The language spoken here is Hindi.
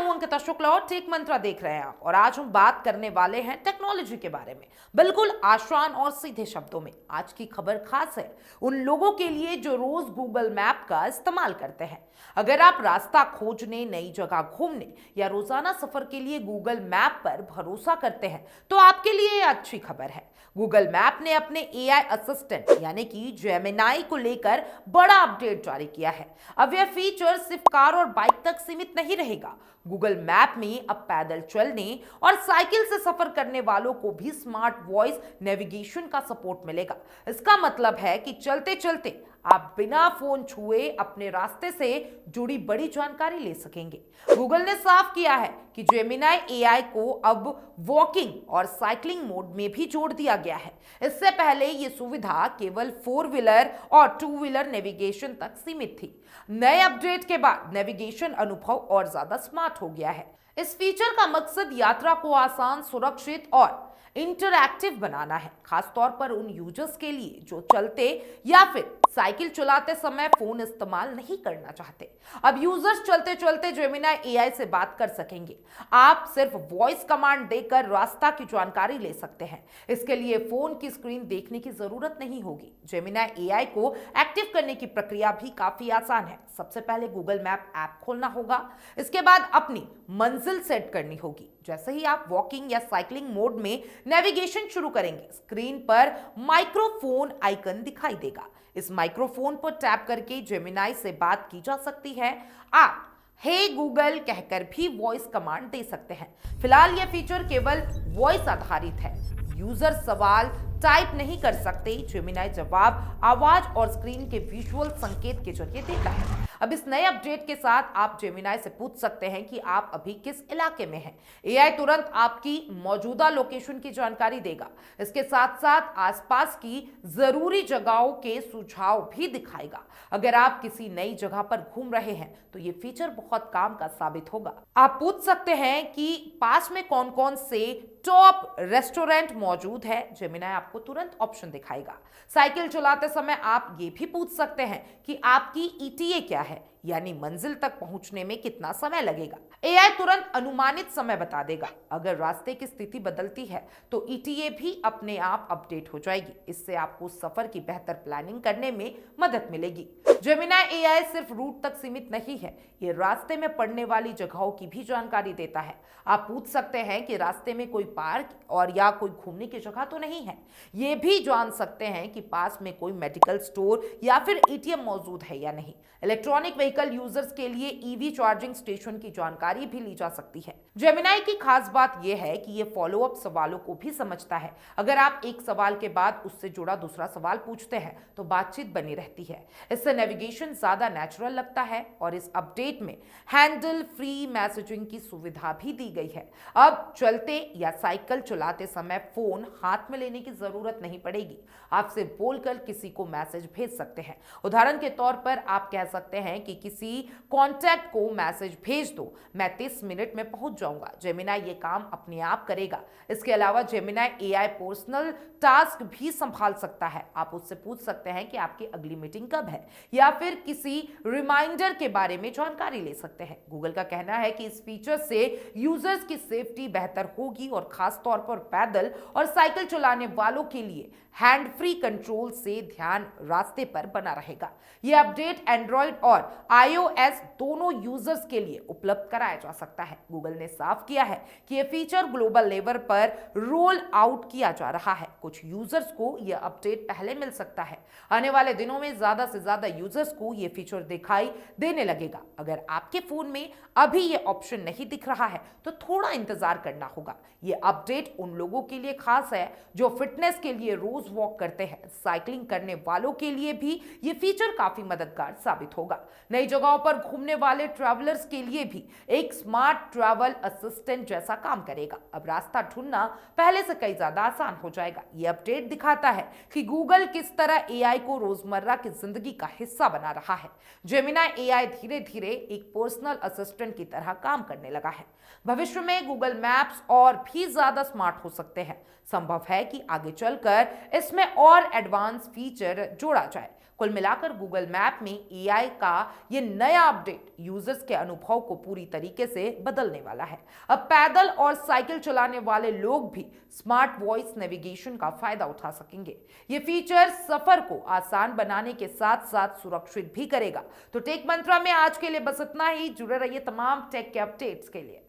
हूं अंकिता शुक्ला और टेक मंत्रा देख रहे हैं आप। और आज हम बात करने वाले हैं टेक्नोलॉजी के बारे में, बिल्कुल आसान और सीधे शब्दों में। आज की खबर खास है उन लोगों के लिए जो रोज गूगल मैप का इस्तेमाल करते हैं। अगर आप रास्ता खोजने, नई जगह घूमने या रोजाना सफर के लिए गूगल मैप पर भरोसा करते हैं तो आपके लिए ये अच्छी खबर है। गूगल मैप ने अपने एआई असिस्टेंट यानी कि जेमिनाई को लेकर बड़ा अपडेट जारी किया है। अब यह फीचर सिर्फ कार और बाइक तक सीमित नहीं रहेगा। गूगल मैप में अब पैदल चलने और साइकिल से सफर करने वालों को भी स्मार्ट वॉइस नेविगेशन का सपोर्ट मिलेगा। इसका मतलब है कि चलते चलते आप बिना फोन छुए अपने रास्ते से जुड़ी बड़ी जानकारी ले सकेंगे। गूगल ने साफ किया है कि जेमिनाई एआई को अब वॉकिंग और साइकिलिंग मोड में भी जोड़ दिया गया है। इससे पहले ये सुविधा केवल 4 व्हीलर और 2 व्हीलर नेविगेशन तक सीमित थी। नए अपडेट के बाद नेविगेशन अनुभव और ज्यादा स्मार्ट हो गया है। इस फीचर का मकसद यात्रा को आसान, सुरक्षित और इंटरैक्टिव बनाना है, खासतौर पर उन यूजर्स के लिए जो चलते या फिर साइकिल चलाते समय फोन इस्तेमाल नहीं करना चाहते। अब यूजर्स चलते चलते जेमिनाई एआई से बात कर सकेंगे। आप सिर्फ वॉइस कमांड देकर रास्ता की जानकारी ले सकते हैं। इसके लिए फोन की स्क्रीन देखने की जरूरत नहीं होगी। जेमिनाई एआई को एक्टिव करने की प्रक्रिया भी काफी आसान है। सबसे पहले गूगल मैप ऐप खोलना होगा। इसके बाद अपनी मंजिल सेट करनी होगी। जैसे ही आप वॉकिंग या साइकिलिंग मोड में नेविगेशन शुरू करेंगे, स्क्रीन पर माइक्रोफोन आइकन दिखाई देगा। इस माइक्रोफोन पर टैप करके जेमिनाई से बात की जा सकती है। आप हे गूगल कहकर भी वॉइस कमांड दे सकते हैं। फिलहाल यह फीचर केवल वॉइस आधारित है। यूजर सवाल टाइप नहीं कर सकते। जेमिनाई जवाब आवाज और स्क्रीन के विजुअल संकेत के जरिए देता है। अब इस नए अपडेट के साथ आप जेमिनाई से पूछ सकते हैं कि आप अभी किस इलाके में हैं। एआई तुरंत आपकी मौजूदा लोकेशन की जानकारी देगा। इसके साथ साथ आसपास की जरूरी जगहों के सुझाव भी दिखाएगा। अगर आप किसी नई जगह पर घूम रहे हैं तो ये फीचर बहुत काम का साबित होगा। आप पूछ सकते हैं कि पास में कौन कौन से टॉप रेस्टोरेंट मौजूद है। जेमिनाई आपको तुरंत ऑप्शन दिखाएगा। साइकिल चलाते समय आप ये भी पूछ सकते हैं कि आपकी ईटीए क्या है, यानी मंजिल तक पहुंचने में कितना समय लगेगा। एआई तुरंत अनुमानित समय बता देगा। अगर रास्ते की स्थिति बदलती है तो ईटीए भी अपने आप अपडेट हो जाएगी। इससे आपको सफर की बेहतर प्लानिंग करने में मदद मिलेगी। जेमिनाई एआई सिर्फ रूट तक सीमित नहीं है, ये रास्ते में पड़ने वाली जगहों की भी जानकारी देता है। आप पूछ सकते हैं कि रास्ते में कोई पार्क और या कोई घूमने की जगह तो नहीं है। ये भी जान सकते हैं कि पास में कोई मेडिकल स्टोर या फिर एटीएम मौजूद है या नहीं। इलेक्ट्रॉनिक व्हीकल यूजर्स के लिए ईवी चार्जिंग स्टेशन की जानकारी भी ली जा सकती है। जेमिनाई की खास बात यह है कि यह फॉलो अप सवालों को भी समझता है। अगर आप एक सवाल के बाद उससे जुड़ा दूसरा सवाल पूछते हैं तो बातचीत बनी रहती है। इससे नेविगेशन ज्यादा नेचुरल लगता है। और इस अपडेट में हैंडल फ्री मैसेजिंग की सुविधा भी दी गई है। अब चलते या साइकिल चलाते समय फोन हाथ में लेने की जरूरत नहीं पड़ेगी। आप सिर्फ बोलकर किसी को मैसेज भेज सकते हैं। उदाहरण के तौर पर आप कह सकते हैं कि किसी कॉन्टैक्ट को मैसेज भेज दो, मैं 30 मिनट में पहुंच जाऊंगा। जेमिनाई ये काम अपने आप करेगा। इसके अलावा जेमिनाई एआई पर्सनल टास्क भी संभाल सकता है। आप उससे पूछ सकते हैं कि आपकी अगली मीटिंग कब है या फिर किसी रिमाइंडर के बारे में जानकारी ले सकते हैं। गूगल का कहना है कि इस फीचर से यूजर्स की सेफ्टी बेहतर होगी और खास तौर पर पैदल और साइकिल चलाने वालों के लिए हैंड फ्री कंट्रोल से ध्यान रास्ते पर बना रहेगा। यह अपडेट एंड्रॉइड और आईओएस दोनों यूजर्स के लिए उपलब्ध कराया जा सकता है। गूगल ने साफ किया है कि यह फीचर ग्लोबल लेवल पर रोल आउट किया जा रहा है। कुछ यूजर्स को यह अपडेट पहले मिल सकता है। आने वाले दिनों में ज्यादा से ज्यादा यूजर्स को यह फीचर दिखाई देने लगेगा। अगर आपके फोन में अभी यह ऑप्शन नहीं दिख रहा है तो थोड़ा इंतजार करना होगा। यह अपडेट उन लोगों के लिए खास है जो फिटनेस के लिए रोज वॉक करते हैं। साइकिलिंग करने वालों के लिए भी यह फीचर काफी मददगार साबित होगा। नई जगहों पर घूमने वाले ट्रैवलर्स के लिए भी एक स्मार्ट ट्रैवल असिस्टेंट जैसा काम करेगा। अब रास्ता ढूंढना पहले से कई ज्यादा आसान हो जाएगा। यह अपडेट दिखाता है कि गूगल किस तरह एआई को रोजमर्रा की जिंदगी का हिस्सा बना रहा है। जेमिनाई एआई धीरे धीरे एक पर्सनल असिस्टेंट की तरह काम करने लगा है। भविष्य में गूगल मैप्स और भी ज्यादा स्मार्ट हो सकते हैं। संभव है कि आगे चलकर इसमें और एडवांस फीचर जोड़ा जाए। कुल मिलाकर गूगल मैप में एआई का ये नया अपडेट यूजर्स के अनुभव को पूरी तरीके से बदलने वाला है। अब पैदल और साइकिल चलाने वाले लोग भी स्मार्ट वॉइस नेविगेशन का फायदा उठा सकेंगे। ये फीचर सफर को आसान बनाने के साथ साथ सुरक्षित भी करेगा। तो टेक मंत्रा में आज के लिए बस इतना ही। जुड़े रहिए तमाम टेक के अपडेट्स के लिए।